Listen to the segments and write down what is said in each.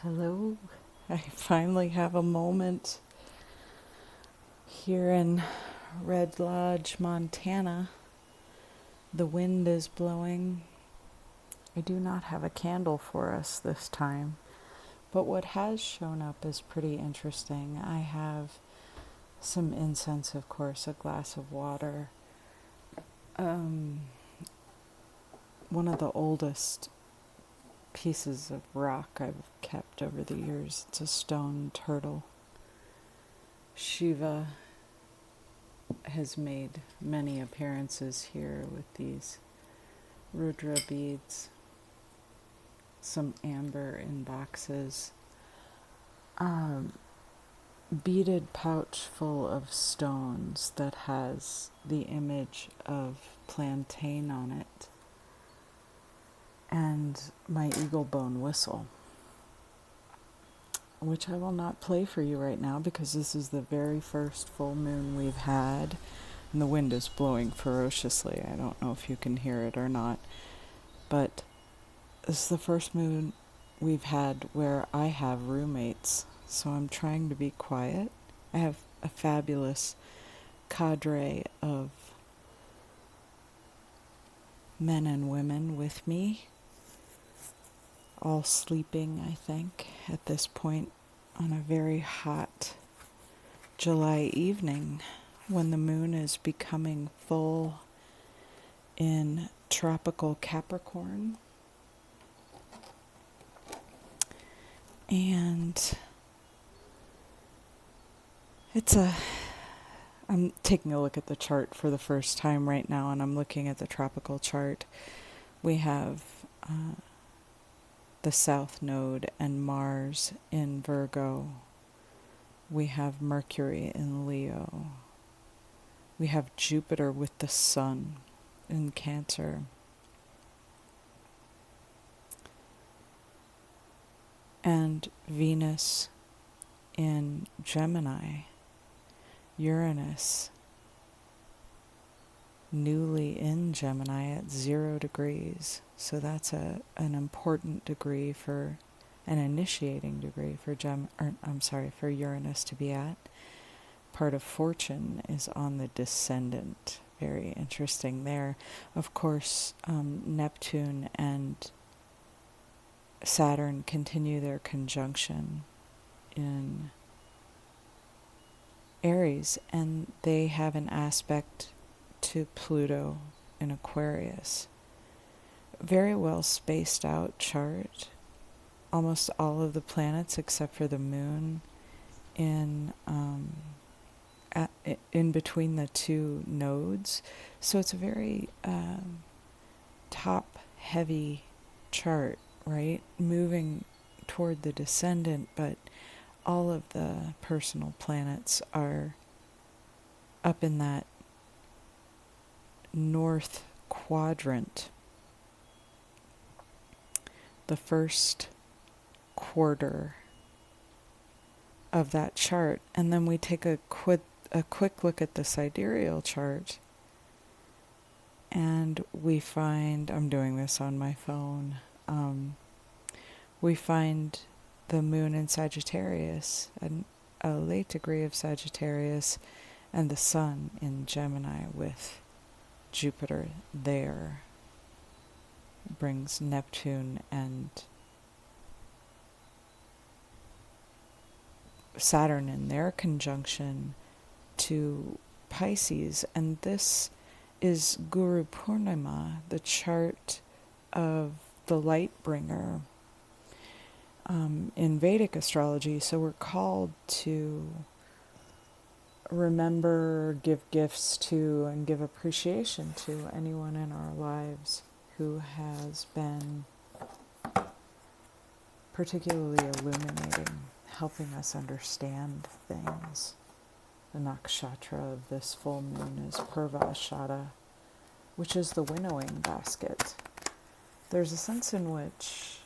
Hello. I finally have a moment here in Red Lodge, Montana. The wind is blowing. I do not have a candle for us this time, but what has shown up is pretty interesting. I have some incense, of course, a glass of water. One of the oldest pieces of rock I've kept over the years. It's a stone turtle. Shiva has made many appearances here with these Rudra beads, some amber in boxes, beaded pouch full of stones that has the image of plantain on it, and my eagle bone whistle, which I will not play for you right now because this is the very first full moon we've had, and the wind is blowing ferociously. I don't know if you can hear it or not, but this is the first moon we've had where I have roommates, so I'm trying to be quiet. I have a fabulous cadre of men and women with me, all sleeping, I think, at this point on a very hot July evening when the moon is becoming full in tropical Capricorn. And I'm taking a look at the chart for the first time right now, and I'm looking at the tropical chart. We have the South Node and Mars in Virgo. We have Mercury in Leo. We have Jupiter with the Sun in Cancer. And Venus in Gemini. Uranus newly in Gemini at 0 degrees. So that's an important degree for an initiating degree for for Uranus to be at. Part of fortune is on the descendant. Very interesting there. Of course, Neptune and Saturn continue their conjunction in Aries, and they have an aspect to Pluto in Aquarius. Very well spaced out chart. Almost all of the planets except for the moon in between the two nodes. So it's a very top heavy chart, right? Moving toward the descendant, but all of the personal planets are up in that north quadrant. The first quarter of that chart, and then we take a quick look at the sidereal chart, and we find, I'm doing this on my phone, we find the moon in Sagittarius, and a late degree of Sagittarius, and the sun in Gemini with Jupiter there. Brings Neptune and Saturn in their conjunction to Pisces, and this is Guru Purnima, the chart of the light bringer in Vedic astrology. So we're called to remember, give gifts to, and give appreciation to anyone in our lives who has been particularly illuminating, helping us understand things. The nakshatra of this full moon is Purvashada, which is the winnowing basket. There's a sense in which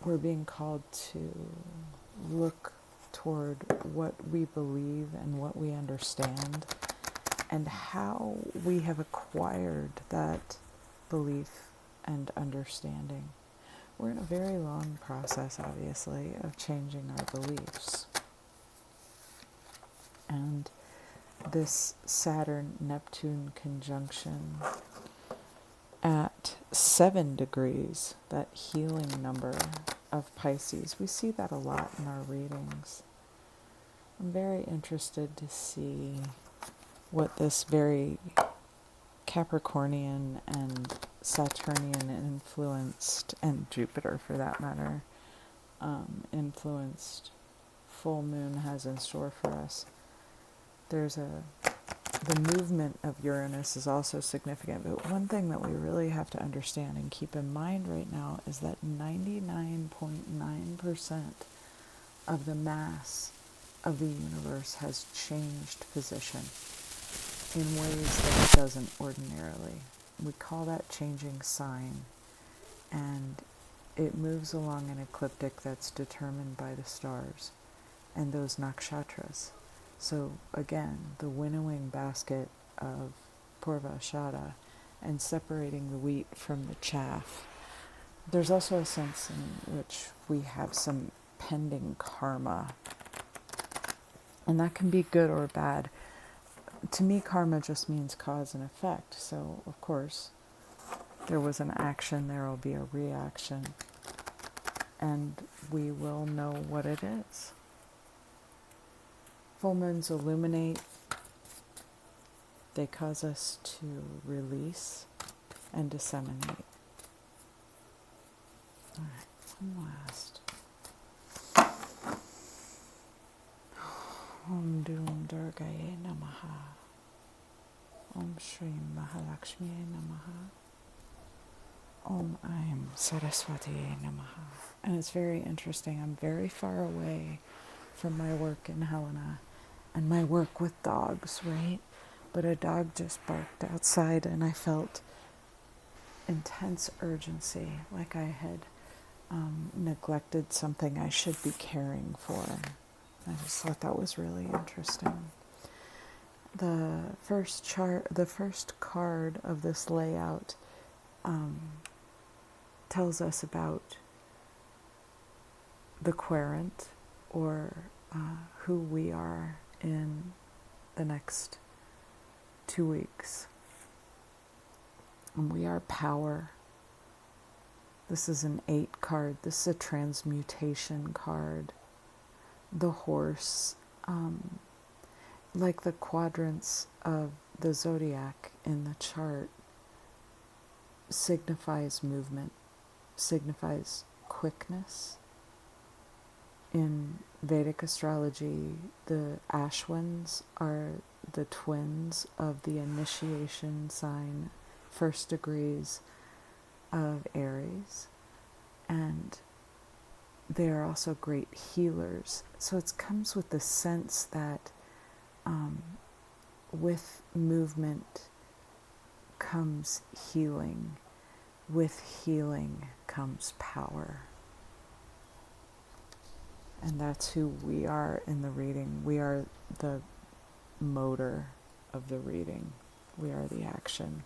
we're being called to look toward what we believe and what we understand, and how we have acquired that belief and understanding. we're in a very long process, obviously, of changing our beliefs. And this Saturn-Neptune conjunction at 7 degrees, that healing number of Pisces, we see that a lot in our readings. I'm very interested to see what this very Capricornian and Saturnian influenced, and Jupiter for that matter, influenced full moon has in store for us. The movement of Uranus is also significant, but one thing that we really have to understand and keep in mind right now is that 99.9% of the mass of the universe has changed position in ways that it doesn't ordinarily. We call that changing sign, and it moves along an ecliptic that's determined by the stars and those nakshatras. So again, the winnowing basket of Purvashada and separating the wheat from the chaff. There's also a sense in which we have some pending karma, and that can be good or bad. To me, karma just means cause and effect. So, of course, there was an action, there will be a reaction, and we will know what it is. Full moons illuminate. They cause us to release and disseminate. All right, one last. Om Doom Durgaye Namaha. Om Shri Mahalakshmiye Namaha. Om Aim Saraswatiye Namaha. And it's very interesting. I'm very far away from my work in Helena and my work with dogs, right? But a dog just barked outside and I felt intense urgency, like I had neglected something I should be caring for. I just thought that was really interesting. The first card of this layout tells us about the querent, or who we are in the next 2 weeks. And we are power. This is an 8 card. This is a transmutation card. The horse, like the quadrants of the zodiac in the chart, signifies movement, signifies quickness. In Vedic astrology, the Ashwins are the twins of the initiation sign, first degrees of Aries, and they are also great healers. So it comes with the sense that with movement comes healing. With healing comes power. And that's who we are in the reading. We are the motor of the reading. We are the action.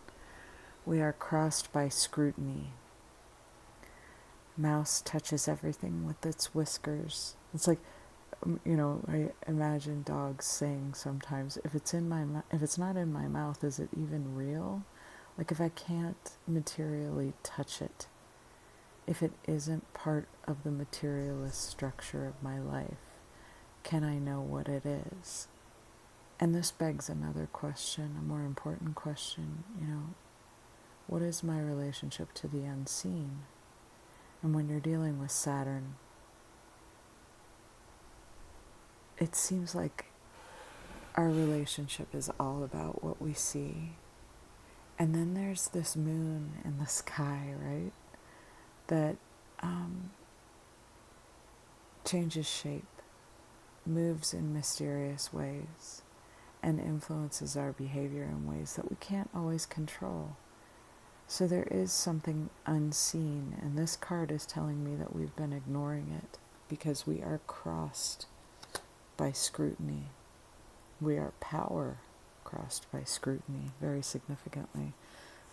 We are crossed by scrutiny. Mouse touches everything with its whiskers. It's like, I imagine dogs saying sometimes, if it's not in my mouth, is it even real? Like, if I can't materially touch it, if it isn't part of the materialist structure of my life, can I know what it is? And this begs another question, a more important question, what is my relationship to the unseen? And when you're dealing with Saturn, it seems like our relationship is all about what we see. And then there's this moon in the sky, right? That changes shape, moves in mysterious ways, and influences our behavior in ways that we can't always control. So there is something unseen, and this card is telling me that we've been ignoring it because we are crossed by scrutiny. We are power crossed by scrutiny, very significantly.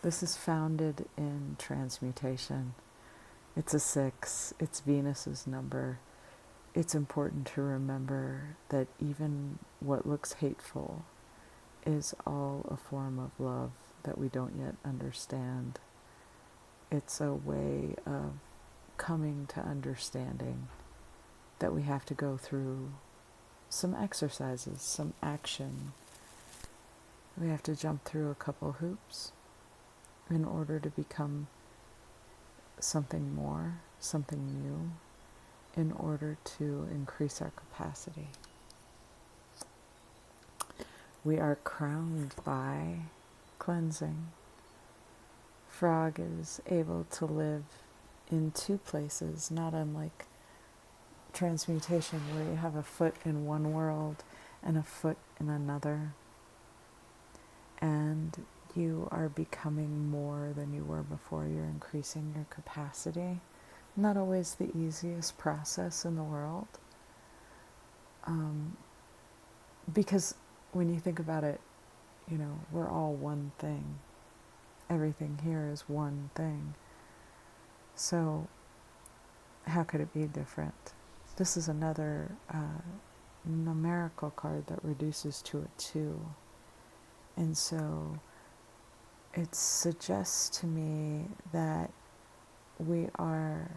This is founded in transmutation. It's a 6. It's Venus's number. It's important to remember that even what looks hateful is all a form of love that we don't yet understand. It's a way of coming to understanding that we have to go through some exercises, some action. We have to jump through a couple hoops in order to become something more, something new, in order to increase our capacity. We are crowned by cleansing. Frog is able to live in 2 places, not unlike transmutation, where you have a foot in one world and a foot in another. And you are becoming more than you were before. You're increasing your capacity. Not always the easiest process in the world. Because when you think about it, we're all one thing. Everything here is one thing. So how could it be different? This is another numerical card that reduces to a 2. And so it suggests to me that we are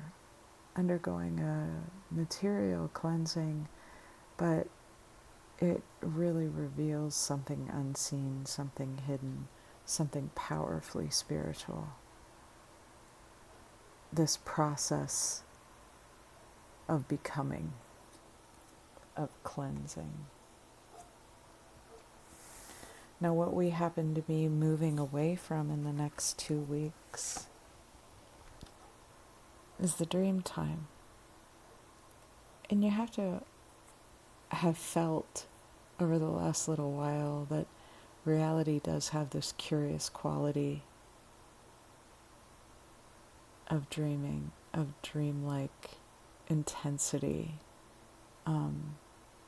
undergoing a material cleansing, but it really reveals something unseen, something hidden, something powerfully spiritual. This process of becoming, of cleansing. Now, what we happen to be moving away from in the next 2 weeks is the dream time. And you have to have felt over the last little while that reality does have this curious quality of dreaming, of dreamlike intensity,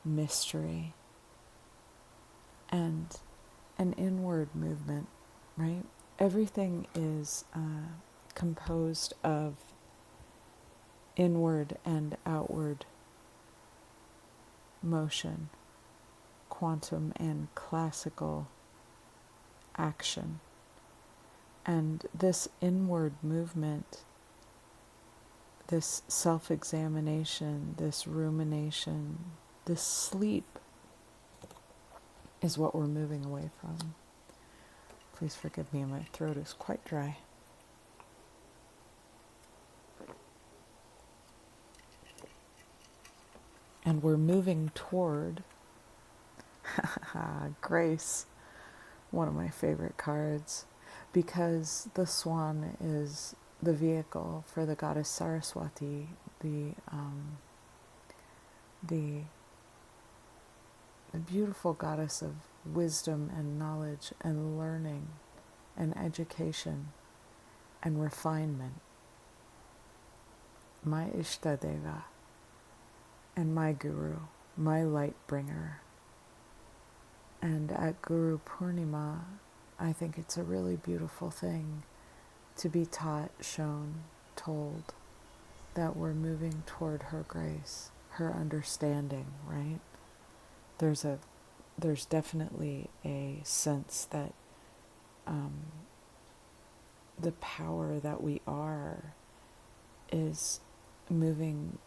mystery, and an inward movement, right? Everything is composed of inward and outward motion, quantum and classical action. And this inward movement, this self-examination, this rumination, this sleep is what we're moving away from. Please forgive me, my throat is quite dry. And we're moving toward grace, one of my favorite cards, because the swan is the vehicle for the goddess Saraswati, the beautiful goddess of wisdom and knowledge and learning and education and refinement. My Ishtadeva and my guru, my light bringer. And at Guru Purnima, I think it's a really beautiful thing to be taught, shown, told that we're moving toward her grace, her understanding, right? There's definitely a sense that the power that we are is moving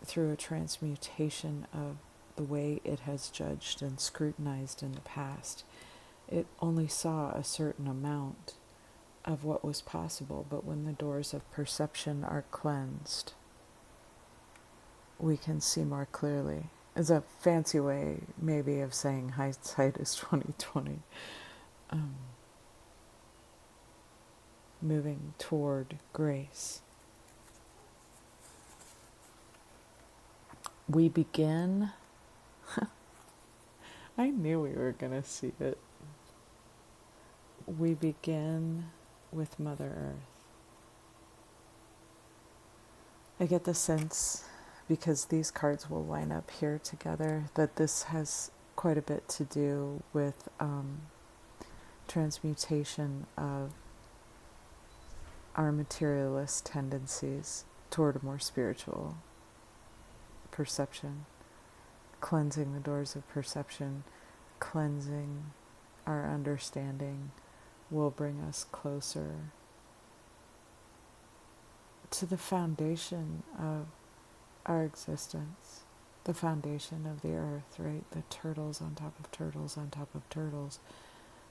through a transmutation of the way it has judged and scrutinized in the past. It only saw a certain amount of what was possible, but when the doors of perception are cleansed, we can see more clearly. It's a fancy way, maybe, of saying hindsight is 20/20. Moving toward grace. We begin. I knew we were going to see it. We begin with Mother Earth. I get the sense, because these cards will line up here together, that this has quite a bit to do with transmutation of our materialist tendencies toward a more spiritual perception, cleansing the doors of perception, cleansing our understanding will bring us closer to the foundation of our existence, the foundation of the earth, right? The turtles on top of turtles on top of turtles,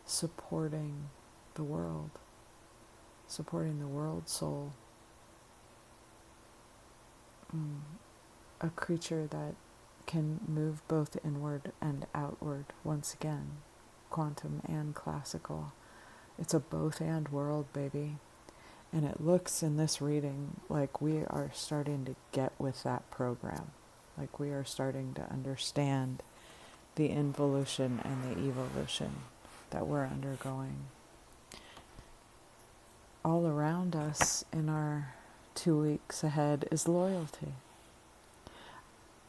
supporting the world soul. A creature that can move both inward and outward, once again, quantum and classical. It's a both and world, baby. And it looks in this reading like we are starting to get with that program. Like we are starting to understand the involution and the evolution that we're undergoing. All around us in our 2 weeks ahead is loyalty.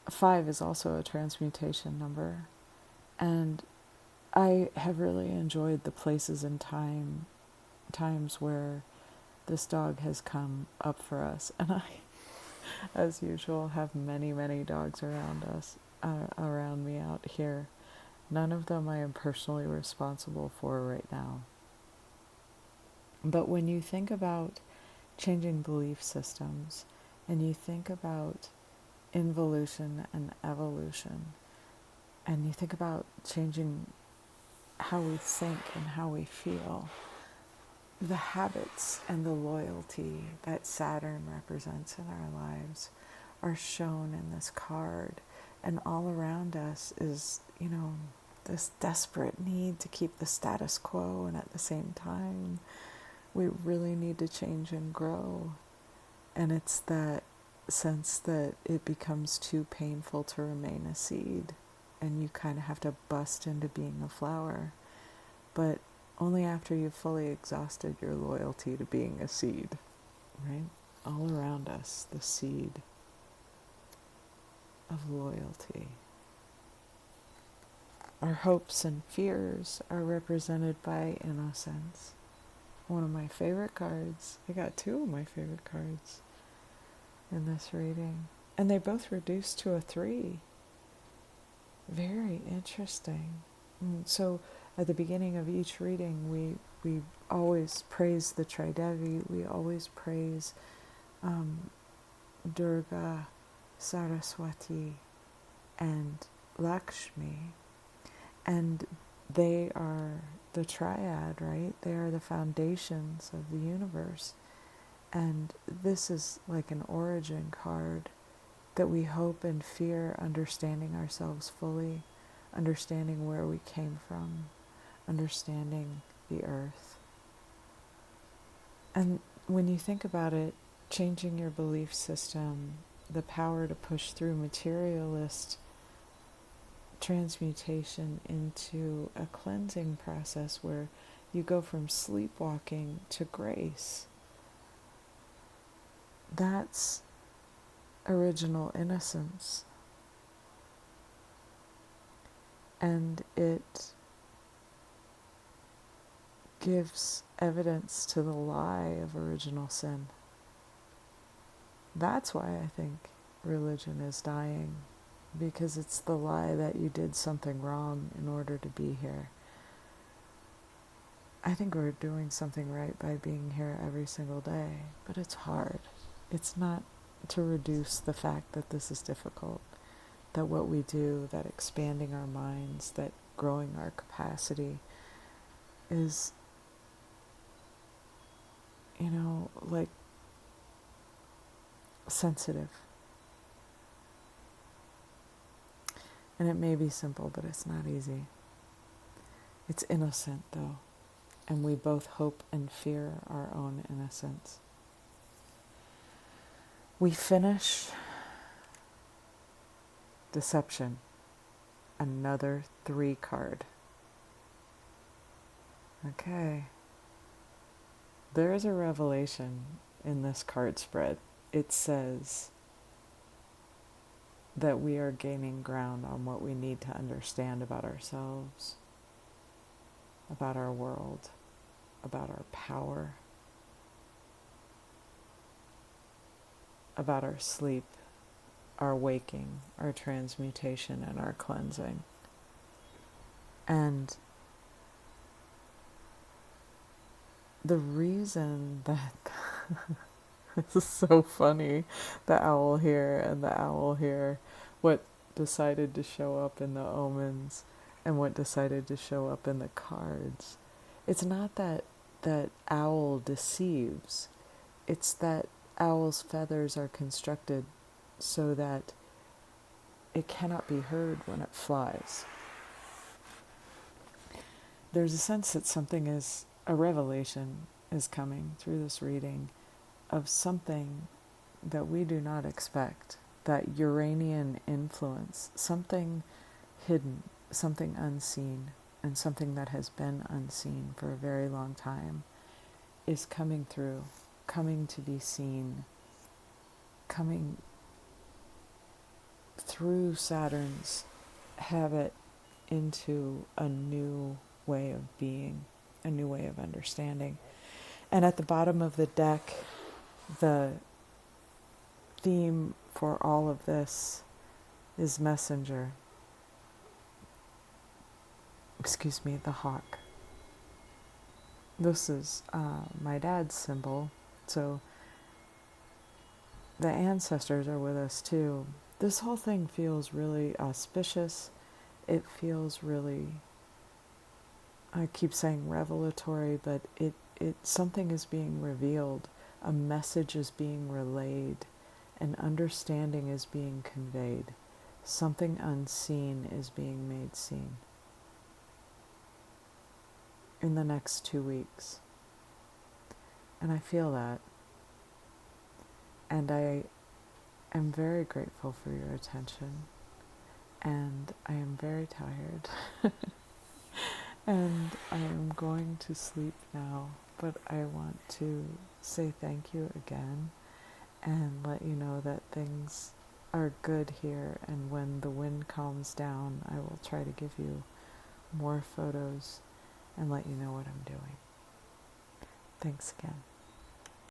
5 is also a transmutation number. And I have really enjoyed the places and times where this dog has come up for us. And I, as usual, have many, many dogs around us, around me out here. None of them I am personally responsible for right now. But when you think about changing belief systems, and you think about involution and evolution, and you think about changing how we think and how we feel, the habits and the loyalty that Saturn represents in our lives are shown in this card. And all around us is, this desperate need to keep the status quo, and at the same time, we really need to change and grow. And it's that sense that it becomes too painful to remain a seed, and you kind of have to bust into being a flower. But only after you've fully exhausted your loyalty to being a seed, right? All around us, the seed of loyalty. Our hopes and fears are represented by innocence. One of my favorite cards. I got 2 of my favorite cards in this reading. And they both reduced to a 3. Very interesting. So at the beginning of each reading, we always praise the Tridevi. We always praise Durga, Saraswati, and Lakshmi. And they are the triad, right? They are the foundations of the universe. And this is like an origin card that we hope and fear understanding ourselves fully, understanding where we came from, understanding the earth. And when you think about it, changing your belief system, the power to push through materialist transmutation into a cleansing process where you go from sleepwalking to grace. That's original innocence. And it gives evidence to the lie of original sin. That's why I think religion is dying, because it's the lie that you did something wrong in order to be here. I think we're doing something right by being here every single day, but it's hard. It's not to reduce the fact that this is difficult, that what we do, that expanding our minds, that growing our capacity is, like sensitive. And it may be simple, but it's not easy. It's innocent, though, and we both hope and fear our own innocence. We finish Deception, another 3 card. Okay. There is a revelation in this card spread. It says that we are gaining ground on what we need to understand about ourselves, about our world, about our power. about our sleep, our waking, our transmutation, and our cleansing. And the reason that this is so funny, the owl here and the owl here, what decided to show up in the omens and what decided to show up in the cards. It's not that owl deceives. It's that owl's feathers are constructed so that it cannot be heard when it flies. There's a sense that a revelation is coming through this reading of something that we do not expect, that Uranian influence, something hidden, something unseen, and something that has been unseen for a very long time is coming through, coming to be seen, coming through Saturn's habit into a new way of being, a new way of understanding. And at the bottom of the deck, the theme for all of this is messenger. Excuse me, the hawk. This is my dad's symbol, so the ancestors are with us too. This whole thing feels really auspicious. It feels really, I keep saying revelatory, but it something is being revealed, a message is being relayed, an understanding is being conveyed, something unseen is being made seen in the next 2 weeks. And I feel that. And I am very grateful for your attention. And I am very tired. And I am going to sleep now. But I want to say thank you again and let you know that things are good here. And when the wind calms down, I will try to give you more photos and let you know what I'm doing. Thanks again.